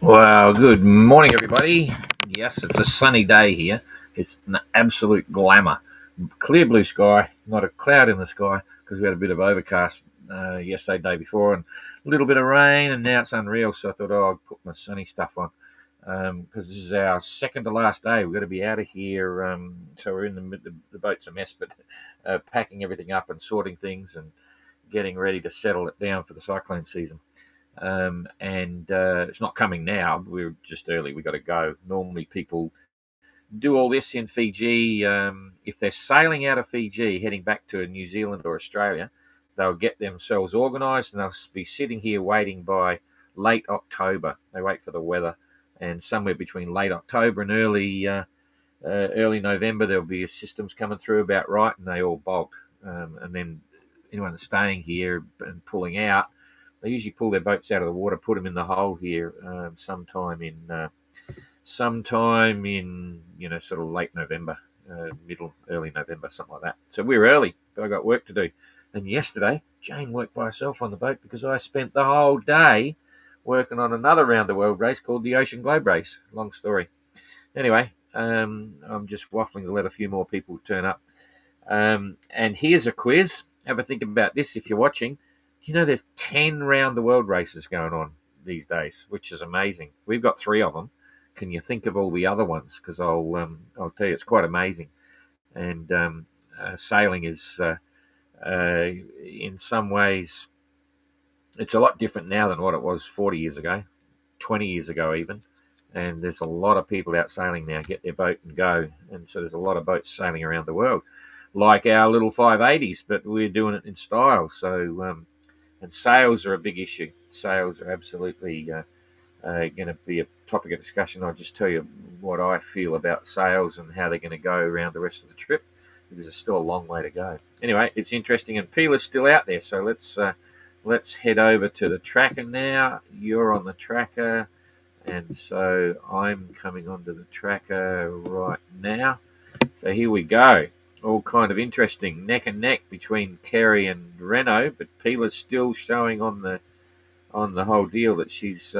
Well, good morning, everybody. Yes, it's a sunny day here. It's an absolute glamour. Clear blue sky, not a cloud in the sky because we had a bit of overcast yesterday, day before, and a little bit of rain, and now it's unreal. So I thought, I'd put my sunny stuff on because this is our second to last day. We've got to be out of here. So we're in the boat's a mess, but packing everything up and sorting things and getting ready to settle it down for the cyclone season. And it's not coming now. We're just early. We've got to go. Normally, people do all this in Fiji. If they're sailing out of Fiji, heading back to New Zealand or Australia, they'll get themselves organised and they'll be sitting here waiting by late October. They wait for the weather, and somewhere between late October and early November, there'll be systems coming through about right, and they all bolt. And then anyone that's staying here and pulling out, they usually pull their boats out of the water, put them in the hole here sometime in sort of late November, early November, something like that. So we're early, but I got work to do. And yesterday, Jane worked by herself on the boat because I spent the whole day working on another round the world race called the Ocean Globe Race. Long story. Anyway, I'm just waffling to let a few more people turn up. And here's a quiz. Have a think about this if you're watching. There's 10 round the world races going on these days, which is amazing. We've got 3 of them. Can you think of all the other ones? Because I'll tell you, it's quite amazing. And sailing is, in some ways, it's a lot different now than what it was 40 years ago, 20 years ago even. And there's a lot of people out sailing now, get their boat and go. And so there's a lot of boats sailing around the world, like our little 580s, but we're doing it in style. So, and SAILS are a big issue. SAILS are absolutely going to be a topic of discussion. I'll just tell you what I feel about SAILS and how they're going to go around the rest of the trip, because there's still a long way to go. Anyway, it's interesting, and Pilar's still out there. So let's head over to the tracker now. You're on the tracker, and so I'm coming onto the tracker right now. So here we go. All kind of interesting, neck and neck between Kerry and Renault, but Pilar's still showing on the whole deal that she's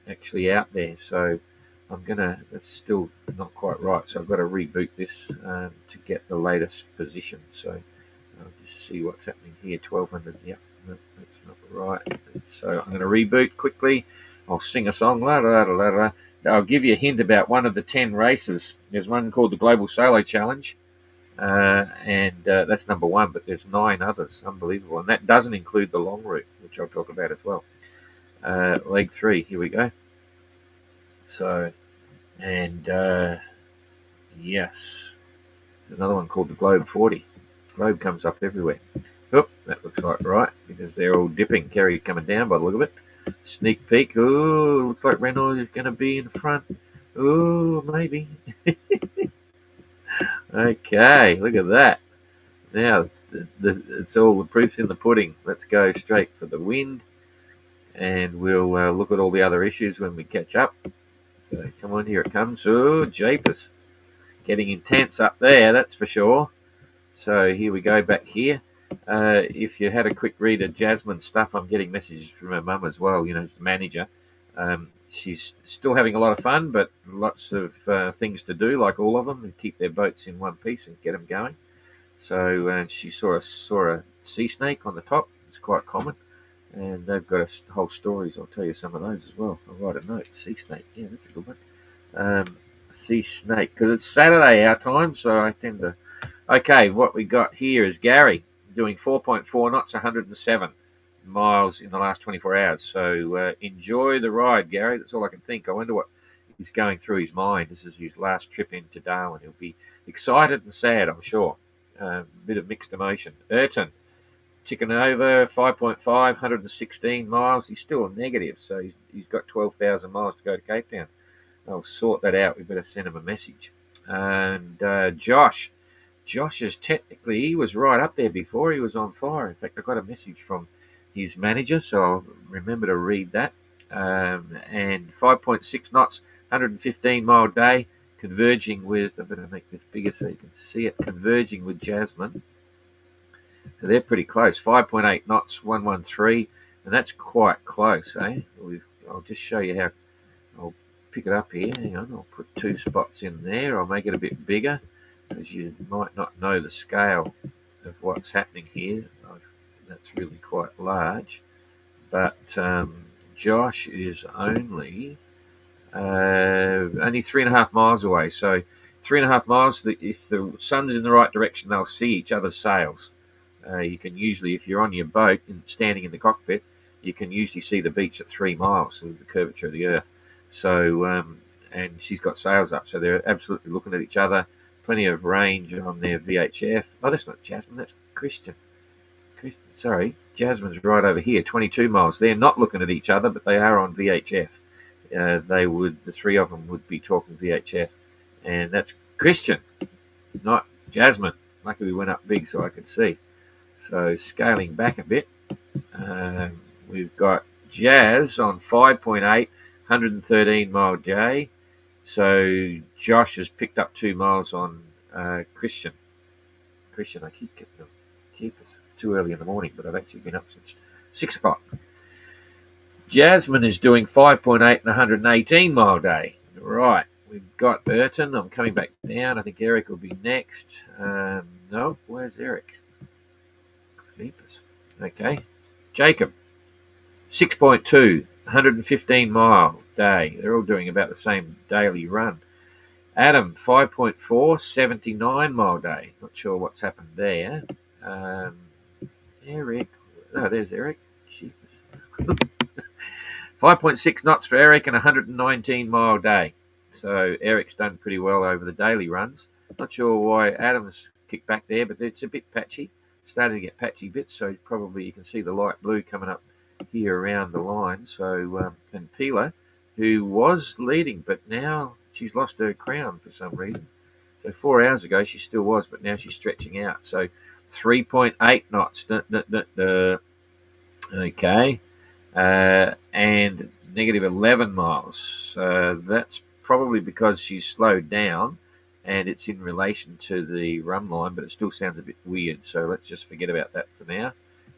actually out there. So that's still not quite right. So I've got to reboot this to get the latest position. So I'll just see what's happening here. 1200. Yep, no, that's not right. So I'm going to reboot quickly. I'll sing a song. La, la, la, la, la. I'll give you a hint about one of the 10 races. There's one called the Global Solo Challenge. And that's number 1, but there's 9 others. Unbelievable. And that doesn't include the long route, which I'll talk about as well. Leg 3, here we go. So, and yes, there's another one called the Globe 40. Globe comes up everywhere. Oop, that looks like right, because they're all dipping. Kerry coming down by the look of it. Sneak peek. Oh, looks like Renault is going to be in front. Oh, maybe. Okay, look at that. Now, it's all the proof's in the pudding. Let's go straight for the wind, and we'll look at all the other issues when we catch up. So, come on, here it comes. Oh, japers. Getting intense up there, that's for sure. So, here we go back here. If you had a quick read of Jasmine's stuff, I'm getting messages from her mum as well, as the manager. She's still having a lot of fun, but lots of things to do, like all of them, and keep their boats in one piece and get them going. So she saw a sea snake on the top. It's quite common, and they've got whole stories. I'll tell you some of those as well. I'll write a note. Sea snake, yeah, that's a good one. Sea snake, because it's Saturday our time, so I tend to. Okay, what we got here is Gary doing 4.4 knots, 107 miles in the last 24 hours. So enjoy the ride, Gary. That's all I can think. I wonder what is going through his mind. This is his last trip into Darwin. He'll be excited and sad, I'm sure. A bit of mixed emotion. Ayrton, ticking over 5.5, 116 miles. He's still a negative, so he's got 12,000 miles to go to Cape Town. I'll sort that out. We better send him a message. And Josh is technically, he was right up there before. He was on fire. In fact, I got a message from his manager, so I'll remember to read that. And 5.6 knots, 115 mile day, converging with, I better make this bigger so you can see it, converging with Jasmine. So they're pretty close. 5.8 knots, 113, and that's quite close, eh? I'll just show you how. I'll pick it up here. Hang on, I'll put 2 spots in there. I'll make it a bit bigger because you might not know the scale of what's happening here. That's really quite large. But Josh is only 3.5 miles away. So 3.5 miles, if the sun's in the right direction, they'll see each other's sails. You can usually, if you're on your boat and standing in the cockpit, you can usually see the beach at 3 miles of the curvature of the Earth. So, and she's got sails up, so they're absolutely looking at each other. Plenty of range on their VHF. Oh, that's not Jasmine, that's Christian. Sorry, Jasmine's right over here, 22 miles. They're not looking at each other, but they are on VHF. The 3 of them would be talking VHF, and that's Christian, not Jasmine. Lucky we went up big so I could see. So scaling back a bit, we've got Jazz on 5.8, 113 mile J. So Josh has picked up 2 miles on Christian. I keep getting them. It's too early in the morning, but I've actually been up since 6 o'clock. Jasmine is doing 5.8 and 118 mile day. Right, we've got Burton. I'm coming back down. I think Eric will be next. No, where's Eric? Okay. Jacob, 6.2, 115 mile day. They're all doing about the same daily run. Adam, 5.4, 79 mile day. Not sure what's happened there. Eric, there's Eric. 5.6 knots for Eric and 119 mile day. So Eric's done pretty well over the daily runs. Not sure why Adam's kicked back there, but it's a bit patchy. Starting to get patchy bits, so probably you can see the light blue coming up here around the line. So and Pilar, who was leading, but now she's lost her crown for some reason. So 4 hours ago she still was, but now she's stretching out. So 3.8 knots. Okay, and negative 11 miles. That's probably because she's slowed down. And it's in relation to the run line, but it still sounds a bit weird. So let's just forget about that for now.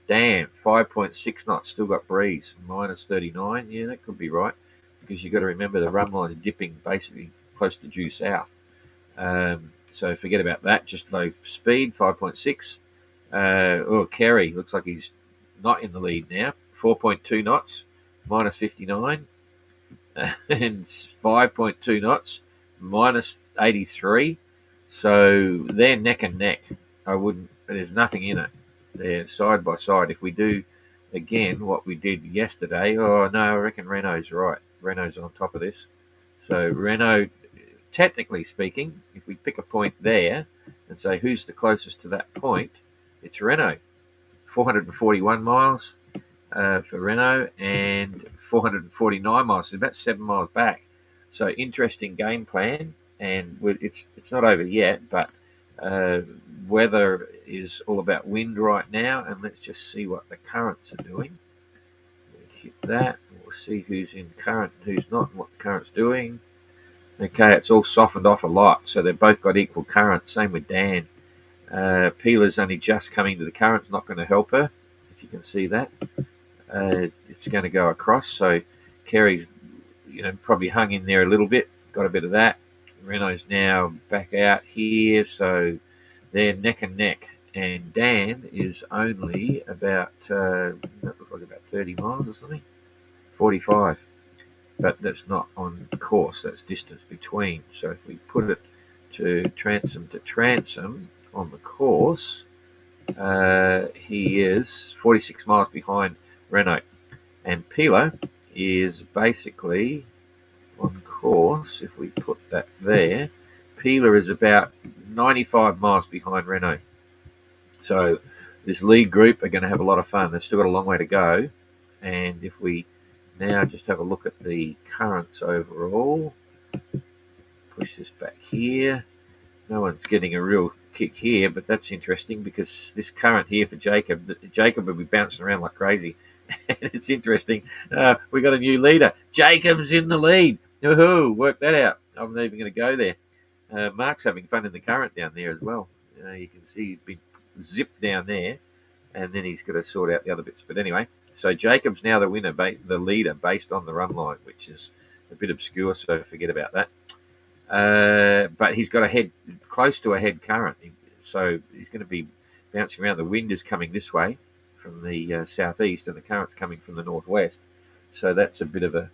Damn, 5.6 knots, still got breeze, minus 39. Yeah, that could be right, because you've got to remember the run line's dipping basically close to due south. So forget about that, just low speed, 5.6. Kerry, looks like he's not in the lead now. 4.2 knots, minus 59. And 5.2 knots, minus 83. So they're neck and neck. There's nothing in it. They're side by side. If we do again what we did yesterday, I reckon Renault's right. Renault's on top of this. So Renault, technically speaking, if we pick a point there and say who's the closest to that point, it's Renault. 441 miles for Renault and 449 miles. So about 7 miles back. So interesting game plan. And it's not over yet, but weather is all about wind right now, and let's just see what the currents are doing. We'll hit that, we'll see who's in current and who's not, and what the current's doing. Okay, it's all softened off a lot, so they've both got equal current. Same with Dan. Pilar's only just coming to the current, it's not going to help her, if you can see that. It's going to go across, so Kerry's probably hung in there a little bit, got a bit of that. Renault's now back out here, so they're neck and neck. And Dan is only about, that looks like about 30 miles or something, 45. But that's not on course, that's distance between. So if we put it to transom on the course, he is 46 miles behind Renault. And Pilar is basically on course. If we put that there, Pilar is about 95 miles behind Renault. So this lead group are going to have a lot of fun. They've still got a long way to go. And if we now just have a look at the currents overall, push this back here. No one's getting a real kick here, but that's interesting because this current here for Jacob will be bouncing around like crazy. And it's interesting. We got a new leader. Jacob's in the lead. Woohoo! Work that out. I'm not even going to go there. Mark's having fun in the current down there as well. You can see he's been zipped down there, and then he's got to sort out the other bits. But anyway, so Jacob's now the winner, the leader, based on the run line, which is a bit obscure, so forget about that. But he's got a head close to a head current, so he's going to be bouncing around. The wind is coming this way from the southeast, and the current's coming from the northwest. So that's a bit of a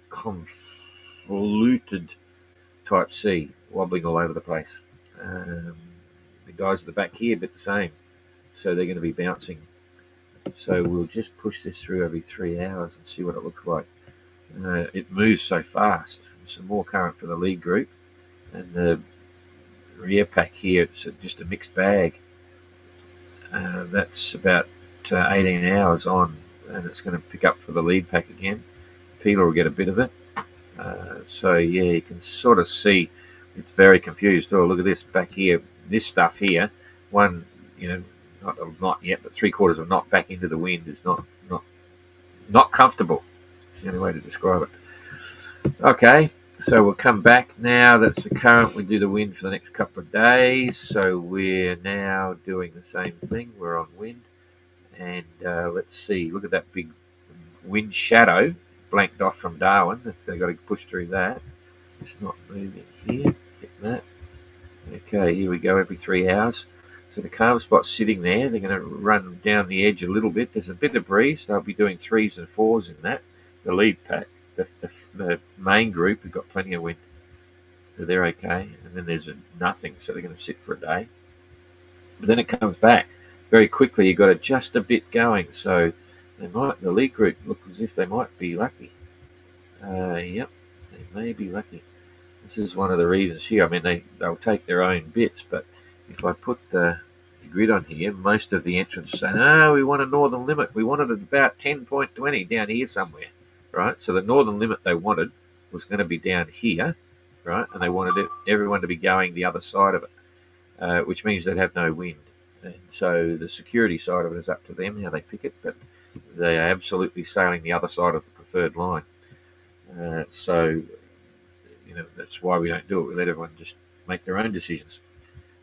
convoluted type sea, wobbling all over the place. The guys at the back here, but the same. So they're going to be bouncing. So we'll just push this through every 3 hours and see what it looks like. It moves so fast. There's some more current for the lead group, and the rear pack here, it's just a mixed bag. That's about 18 hours on, and it's going to pick up for the lead pack again. Pilar will get a bit of it. So yeah, you can sort of see it's very confused. Oh, look at this back here. This stuff here, one, not yet, but 3/4 of a knot back into the wind is not comfortable. It's the only way to describe it. Okay, so we'll come back now. That's the current. We do the wind for the next couple of days. So we're now doing the same thing. We're on wind, and let's see. Look at that big wind shadow blanked off from Darwin. They've got to push through that. It's not moving here. Hit that. Okay, here we go. Every 3 hours. So the calm spot's sitting there. They're going to run down the edge a little bit. There's a bit of breeze. They'll be doing 3s and 4s in that. The lead pack, the main group, have got plenty of wind, so they're okay. And then there's nothing, so they're going to sit for a day. But then it comes back very quickly. You've got to just a bit going, so the lead group look as if they might be lucky. Yep, they may be lucky. This is one of the reasons here. I mean, they'll take their own bits, but if I put the grid on here, most of the entrants say, no, we want a northern limit. We want it at about 10.20 down here somewhere, right? So the northern limit they wanted was going to be down here, right? And they wanted everyone to be going the other side of it, which means they'd have no wind. And so the security side of it is up to them, how they pick it, but they are absolutely sailing the other side of the preferred line. So that's why we don't do it. We let everyone just make their own decisions.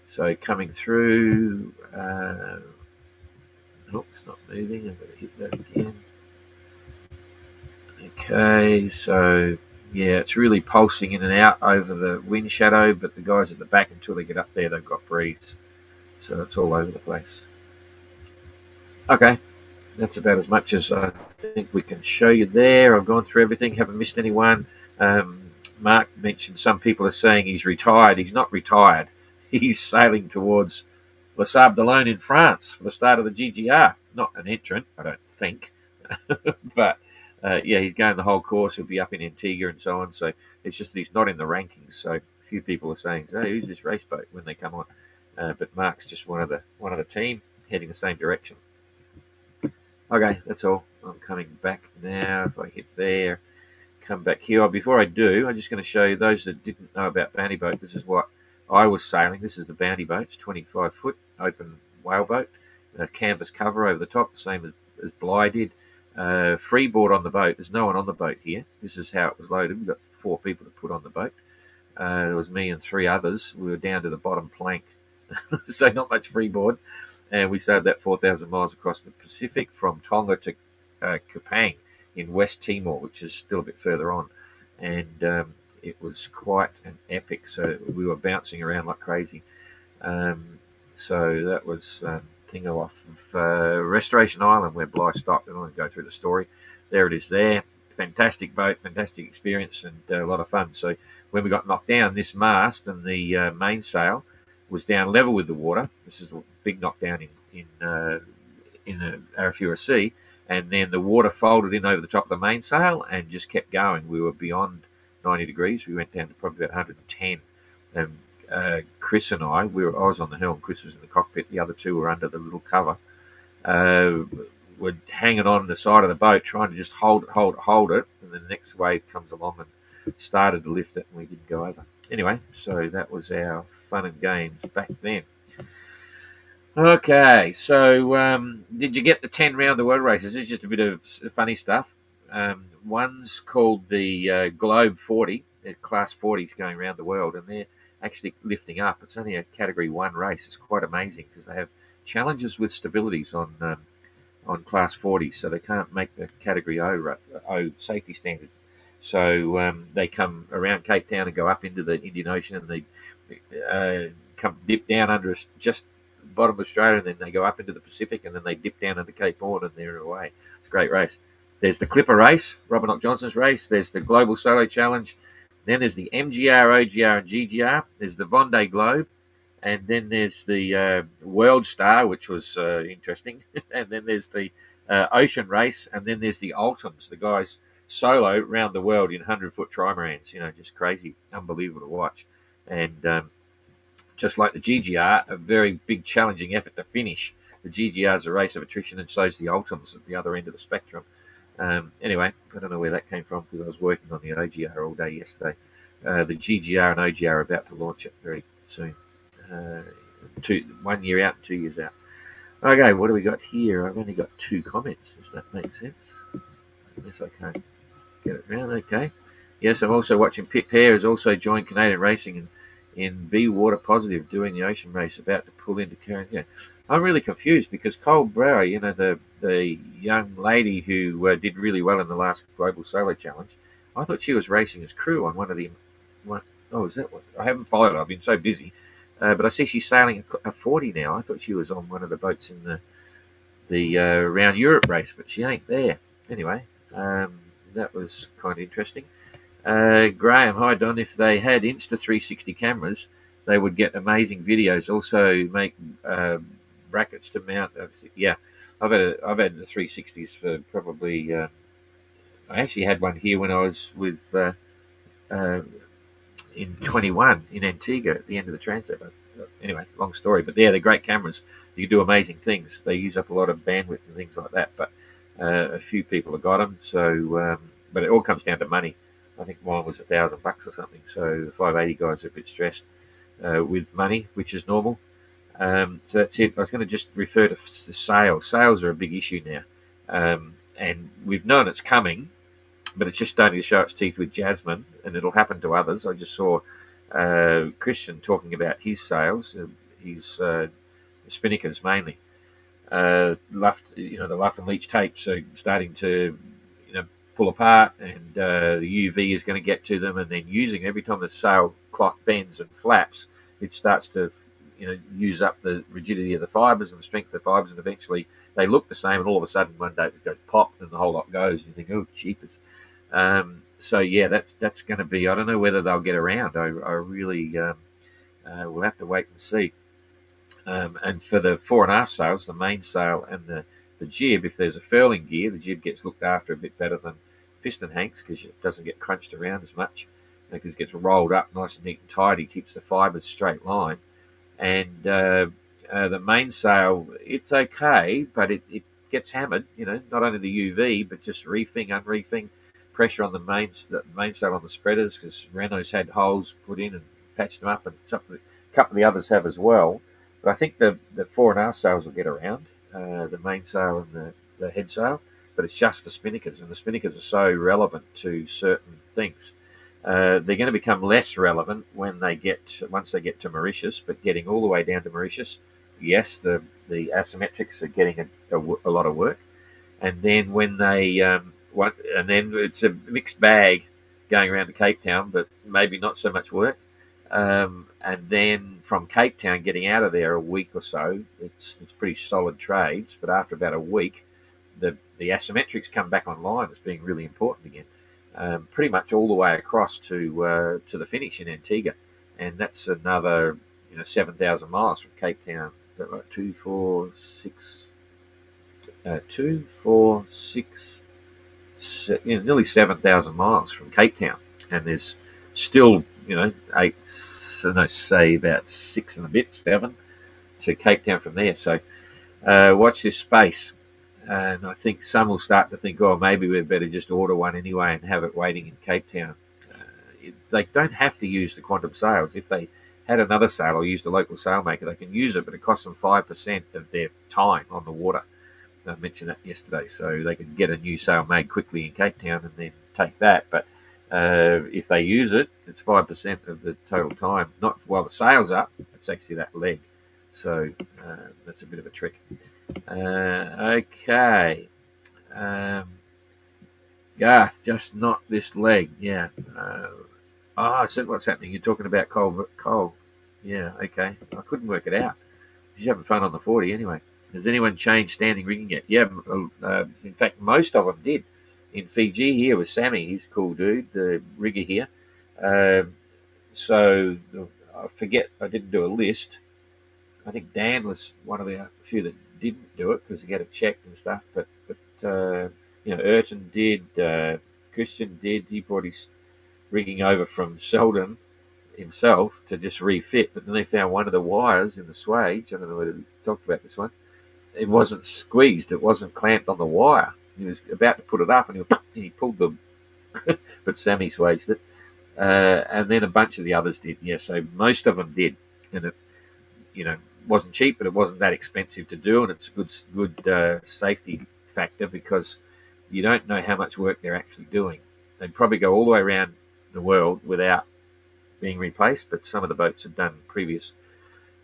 So coming through, nope, it's not moving. I've got to hit that again. Okay, so yeah, it's really pulsing in and out over the wind shadow, but the guys at the back, until they get up there, they've got breeze. So it's all over the place. Okay, that's about as much as I think we can show you there. I've gone through everything, haven't missed anyone. Mark mentioned some people are saying he's retired. He's not retired. He's sailing towards Les Sables d'Olonne in France for the start of the GGR. Not an entrant, I don't think. But yeah, he's going the whole course. He'll be up in Antigua and so on. So it's just that he's not in the rankings. So a few people are saying, "Hey, who's this race boat?" when they come on. But Mark's just one of the team heading the same direction. Okay, that's all. I'm coming back now. If I hit there, come back here. Before I do, I'm just going to show you those that didn't know about Bounty Boat. This is what I was sailing. This is the Bounty Boat. It's 25 foot open whaleboat, canvas cover over the top, same as Bly did. Freeboard on the boat. There's no one on the boat here. This is how it was loaded. We've got 4 people to put on the boat. It was me and 3 others. We were down to the bottom plank, so not much freeboard. And we sailed that 4,000 miles across the Pacific from Tonga to Kupang in West Timor, which is still a bit further on. And it was quite an epic. So we were bouncing around like crazy. So that was Tingo off of Restoration Island, where Bly stopped. I don't want to go through the story. There it is there. Fantastic boat, fantastic experience, and a lot of fun. So when we got knocked down, this mast and the mainsail was down level with the water. This is a big knockdown in the Arafura Sea. And then the water folded in over the top of the mainsail and just kept going. We were beyond 90 degrees. We went down to probably about 110. And Chris and I was on the helm. Chris was in the cockpit. The other 2 were under the little cover. Were hanging on the side of the boat, trying to just hold it. And then the next wave comes along and started to lift it, and we didn't go over. Anyway, so that was our fun and games back then. Okay, so did you get the 10 round the world races? This is just a bit of funny stuff. One's called the Globe 40. They're class 40s going around the world, and they're actually lifting up. It's only a category 1 race. It's quite amazing because they have challenges with stabilities on class 40, so they can't make the category O safety standards. So they come around Cape Town and go up into the Indian Ocean, and they come dip down under just the bottom of Australia, and then they go up into the Pacific, and then they dip down under Cape Horn, and they're away. It's a great race. There's the Clipper race, Robert Knox Johnson's race. There's the Global Solo Challenge. Then there's the MGR, OGR, and GGR. There's the Vendée Globe. And then there's the World Star, which was interesting. And then there's the Ocean Race. And then there's the Ultims, the guys solo round the world in 100-foot trimarans. Just crazy, unbelievable to watch. And just like the GGR, a very big, challenging effort to finish. The GGR is a race of attrition, and so is the Ultims at the other end of the spectrum. Anyway, I don't know where that came from because I was working on the OGR all day yesterday. The GGR and OGR are about to launch it very soon. 1 year out and 2 years out. Okay, what do we got here? I've only got 2 comments. Does that make sense? Unless I can't get it around. Okay. Yes, I'm also watching Pit Hare has also joined Canadian Racing in Be Water Positive doing the Ocean Race, about to pull into Carrington. I'm really confused because Cole Brower, the young lady who did really well in the last Global Solo Challenge, I thought she was racing as crew on one of the. Is that what? I haven't followed. I've been so busy, but I see she's sailing a 40 now. I thought she was on one of the boats in the Round Europe race, but she ain't there. Anyway, that was kind of interesting. Graham, hi Don. If they had Insta360 cameras, they would get amazing videos. Also, make brackets to mount. Yeah, I've had the 360s for probably. I actually had one here when I was with in 21 in Antigua at the end of the transit. Anyway, long story. But yeah, they're great cameras. You can do amazing things. They use up a lot of bandwidth and things like that. But a few people have got them. So, but it all comes down to money. I think mine was $1,000 or something. So the 580 guys are a bit stressed with money, which is normal. So that's it. I was going to just refer to SAILS. SAILS are a big issue now. And we've known it's coming, but it's just starting to show its teeth with Jasmine, and it'll happen to others. I just saw Christian talking about his SAILS, his spinnakers mainly. The luff and leach tapes are starting to pull apart, and the UV is going to get to them, and then using every time the sail cloth bends and flaps, it starts to use up the rigidity of the fibres and the strength of the fibres, and eventually they look the same, and all of a sudden one day it just goes pop and the whole lot goes, and you think, oh, cheapers. So yeah, that's going to be, I don't know whether they'll get around. I really we'll have to wait and see. And for the fore and aft sails, the mainsail and the jib, if there's a furling gear, the jib gets looked after a bit better than piston hanks because it doesn't get crunched around as much, because it gets rolled up nice and neat and tidy, keeps the fibres straight line. And the mainsail, it's okay, but it gets hammered, not only the UV, but just reefing, unreefing, pressure on the mainsail on the spreaders, because Renault's had holes put in and patched them up, and a couple of the others have as well. But I think the fore and aft sails will get around, the mainsail and the head sail, but it's just the spinnakers, and the spinnakers are so relevant to certain things. They're going to become less relevant once they get to Mauritius, but getting all the way down to Mauritius, yes, the asymmetrics are getting a lot of work, and then when they and then it's a mixed bag going around to Cape Town, but maybe not so much work. And then from Cape Town, getting out of there a week or so, it's pretty solid trades. But after about a week, the asymmetrics come back online as being really important again. Pretty much all the way across to the finish in Antigua, and that's another 7,000 miles from Cape Town. Is that right? 2, 4, 6, nearly 7,000 miles from Cape Town, and there's still about 6 and a bit, 7 to Cape Town from there. So watch this space. And I think some will start to think, oh, maybe we'd better just order one anyway and have it waiting in Cape Town. They don't have to use the quantum sails. If they had another sail or used a local sail maker, they can use it, but it costs them 5% of their time on the water. I mentioned that yesterday. So they can get a new sail made quickly in Cape Town and then take that. But if they use it, it's 5% of the total time. Not while the sail's up, it's actually that leg. So that's a bit of a trick. Okay. Garth, just not this leg. Yeah. I said, what's happening? You're talking about Cole. Yeah, okay. I couldn't work it out. She's having fun on the 40 anyway. Has anyone changed standing rigging yet? Yeah, in fact, most of them did. In Fiji, here was Sammy. He's a cool dude, the rigger here. Um, so I forget, I didn't do a list. I think Dan was one of the few that didn't do it because he had it checked and stuff. But Urton did. Christian did. He brought his rigging over from Selden himself to just refit. But then they found one of the wires in the swage. I don't know whether we talked about this one. It wasn't squeezed. It wasn't clamped on the wire. He was about to put it up, and he pulled the. But Sammy swaged it, and then a bunch of the others did. Yeah, so most of them did, and it wasn't cheap, but it wasn't that expensive to do, and it's a good safety factor because you don't know how much work they're actually doing. They'd probably go all the way around the world without being replaced, but some of the boats have done previous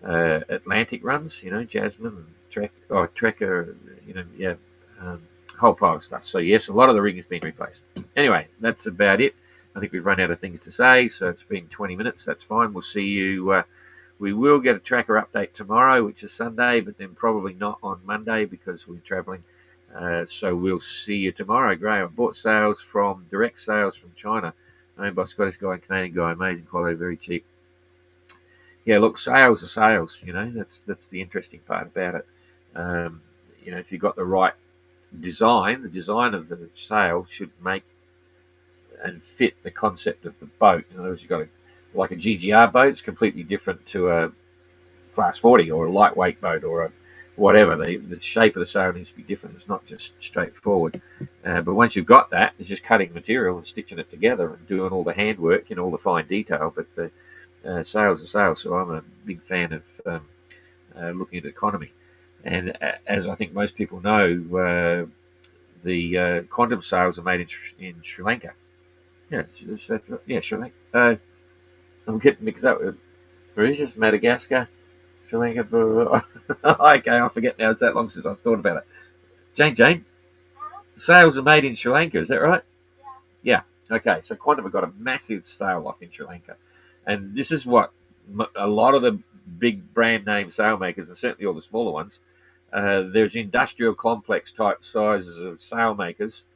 Atlantic runs, Jasmine and Trekker, whole pile of stuff. So yes, a lot of the rig has been replaced. Anyway, that's about it. I think we've run out of things to say, so it's been 20 minutes. That's fine. We'll see you. We will get a tracker update tomorrow, which is Sunday, but then probably not on Monday because we're travelling. So we'll see you tomorrow. Great. I bought direct sales from China, owned by Scottish guy and Canadian guy. Amazing quality, very cheap. Yeah, look, sales are sales. That's the interesting part about it. If you've got the right design, the design of the sail should make and fit the concept of the boat. In other words, you've got like a GGR boat. It's completely different to a Class 40 or a lightweight boat or a whatever. The shape of the sail needs to be different. It's not just straightforward. But once you've got that, it's just cutting material and stitching it together and doing all the handwork and all the fine detail. But the sails are sails, so I'm a big fan of looking at economy. And as I think most people know, the quantum sails are made in Sri Lanka. Yeah, Sri Lanka. I'm getting mixed up with Mauritius, Madagascar, Sri Lanka. Okay, I forget now. It's that long since I've thought about it. Jane, sails are made in Sri Lanka. Is that right? Yeah. Okay, so Quantum have got a massive sail loft in Sri Lanka, and this is what a lot of the big brand name sail makers, and certainly all the smaller ones. There's industrial complex type sizes of sail makers,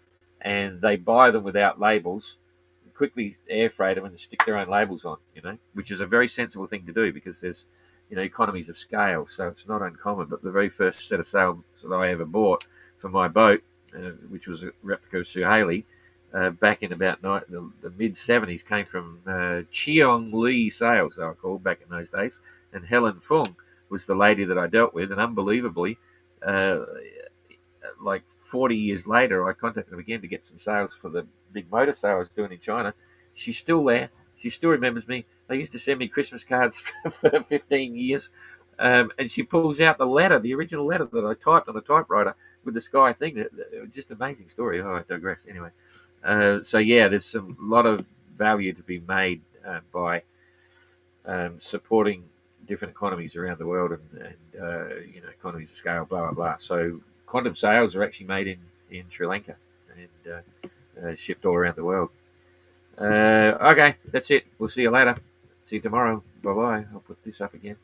and they buy them without labels, quickly air freight them and stick their own labels on, which is a very sensible thing to do because there's, economies of scale. So it's not uncommon. But the very first set of sails that I ever bought for my boat, which was a replica of Sue Haley, back in about the mid 70s, came from Cheong Lee Sails, they were called back in those days. And Helen Fung was the lady that I dealt with. And unbelievably, like 40 years later, I contacted her again to get some sails for the big motor sail I was doing in China. She's still there. She still remembers me. They used to send me Christmas cards for 15 years. And she pulls out the original letter that I typed on a typewriter with the sky thing. Just amazing story. Oh, I digress. Anyway, so yeah, there's a lot of value to be made by supporting different economies around the world and economies of scale, blah, blah, blah. So quantum sails are actually made in Sri Lanka and shipped all around the world. Okay, that's it. We'll see you later. See you tomorrow. Bye-bye. I'll put this up again.